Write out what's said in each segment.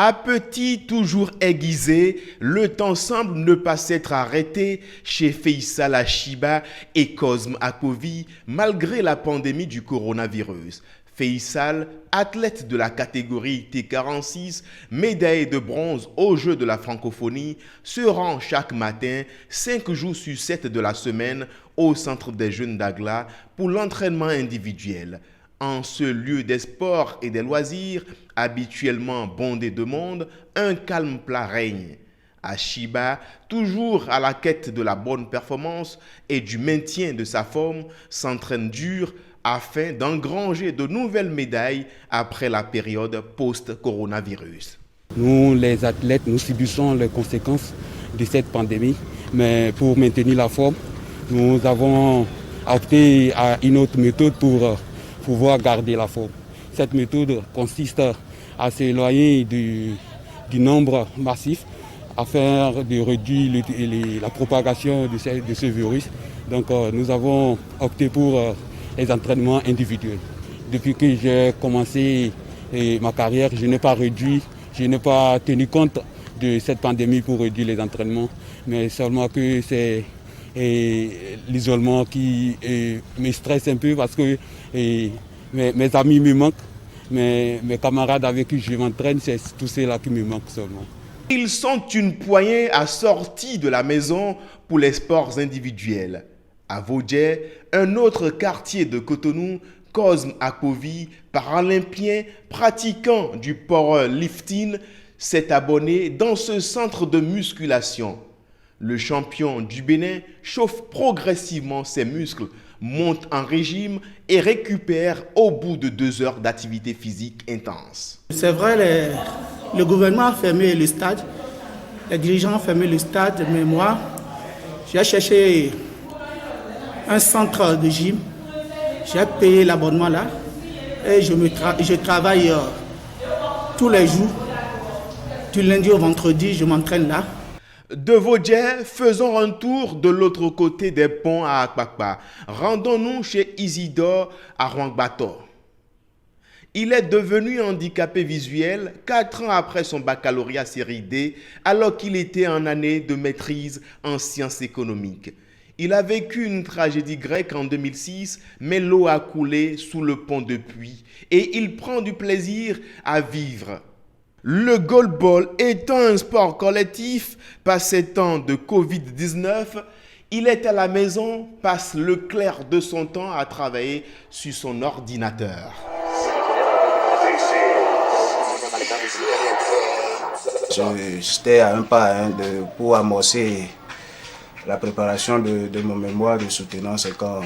Appétit toujours aiguisé, le temps semble ne pas s'être arrêté chez Faisal Ashiba et Cosme Akovi malgré la pandémie du coronavirus. Faisal, athlète de la catégorie T46, médaillé de bronze aux Jeux de la francophonie, se rend chaque matin, 5 jours sur 7 de la semaine, au centre des jeunes d'Agla pour l'entraînement individuel. En ce lieu des sports et des loisirs, habituellement bondé de monde, un calme plat règne. Ashiba, toujours à la quête de la bonne performance et du maintien de sa forme, s'entraîne dur afin d'engranger de nouvelles médailles après la période post-coronavirus. Nous, les athlètes, nous subissons les conséquences de cette pandémie, mais pour maintenir la forme, nous avons opté à une autre méthode pour pouvoir garder la forme. Cette méthode consiste à s'éloigner du nombre massif afin de réduire la propagation de ce virus. Donc nous avons opté pour les entraînements individuels. Depuis que j'ai commencé ma carrière, je n'ai pas réduit, je n'ai pas tenu compte de cette pandémie pour réduire les entraînements, mais seulement que c'est l'isolement qui me stresse un peu parce que mes amis me manquent, mes camarades avec qui je m'entraîne, c'est tout cela qui me manque seulement. Ils sont une poignée assortie de la maison pour les sports individuels. À Vodje, un autre quartier de Cotonou, Cosme Akovi, paralympien pratiquant du powerlifting, s'est abonné dans ce centre de musculation. Le champion du Bénin chauffe progressivement ses muscles, monte en régime et récupère au bout de 2 heures d'activité physique intense. C'est vrai, le gouvernement a fermé le stade, les dirigeants ont fermé le stade, mais moi, j'ai cherché un centre de gym, j'ai payé l'abonnement là et je travaille tous les jours, du lundi au vendredi, je m'entraîne là. De Vodje, faisons un tour de l'autre côté des ponts à Akpakpa. Rendons-nous chez Isidore à Rwangbato. Il est devenu handicapé visuel 4 ans après son baccalauréat série D, alors qu'il était en année de maîtrise en sciences économiques. Il a vécu une tragédie grecque en 2006, mais l'eau a coulé sous le pont depuis et il prend du plaisir à vivre. Le goalball étant un sport collectif, par ces temps de Covid-19, il est à la maison, passe le clair de son temps à travailler sur son ordinateur. J'étais à un pas pour amorcer la préparation de mon mémoire de soutenance quand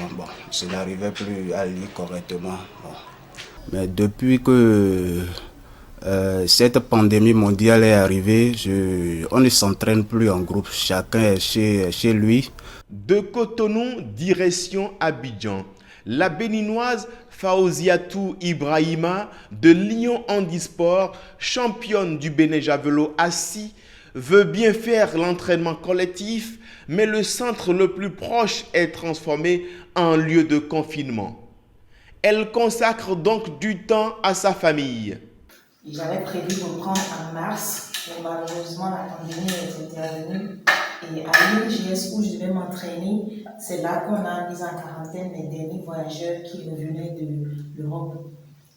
je n'arrivais plus à lire correctement. Mais depuis que cette pandémie mondiale est arrivée, on ne s'entraîne plus en groupe, chacun est chez lui. De Cotonou, direction Abidjan. La béninoise Faouziatou Ibrahima de Lyon Handisport, championne du Bénin Javelot assis, veut bien faire l'entraînement collectif, mais le centre le plus proche est transformé en lieu de confinement. Elle consacre donc du temps à sa famille. J'avais prévu reprendre en mars, mais malheureusement la pandémie est intervenue. Et à l'IGS où je devais m'entraîner, c'est là qu'on a mis en quarantaine les derniers voyageurs qui revenaient de l'Europe.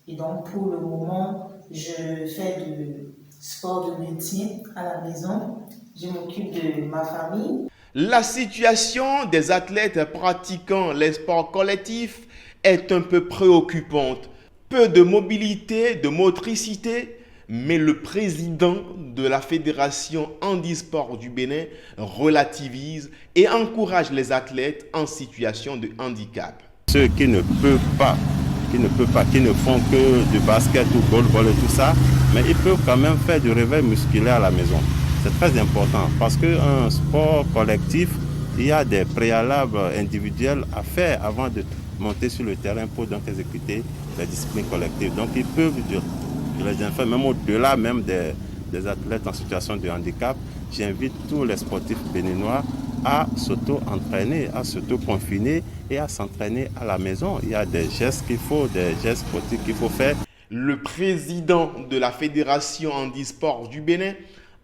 Et donc pour le moment, je fais du sport de maintien à la maison. Je m'occupe de ma famille. La situation des athlètes pratiquant les sports collectifs est un peu préoccupante. Peu de mobilité, de motricité, mais le président de la Fédération Handisport du Bénin relativise et encourage les athlètes en situation de handicap. Ceux qui ne font que du basket ou goalball et tout ça, mais ils peuvent quand même faire du réveil musculaire à la maison. C'est très important parce qu'un sport collectif, il y a des préalables individuels à faire avant de monter sur le terrain pour donc exécuter les disciplines collectives. Donc ils peuvent, les enfants, même au-delà même des athlètes en situation de handicap, j'invite tous les sportifs béninois à s'auto-entraîner, à s'auto-confiner et à s'entraîner à la maison. Il y a des gestes qu'il faut, des gestes sportifs qu'il faut faire. Le président de la Fédération handisport du Bénin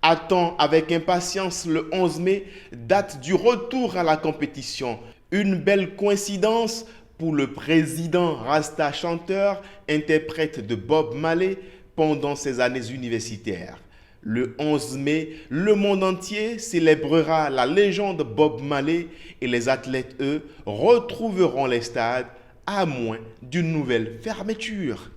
attend avec impatience le 11 mai, date du retour à la compétition. Une belle coïncidence pour le président Rasta chanteur, interprète de Bob Marley pendant ses années universitaires. Le 11 mai, le monde entier célébrera la légende Bob Marley et les athlètes, eux, retrouveront les stades à moins d'une nouvelle fermeture.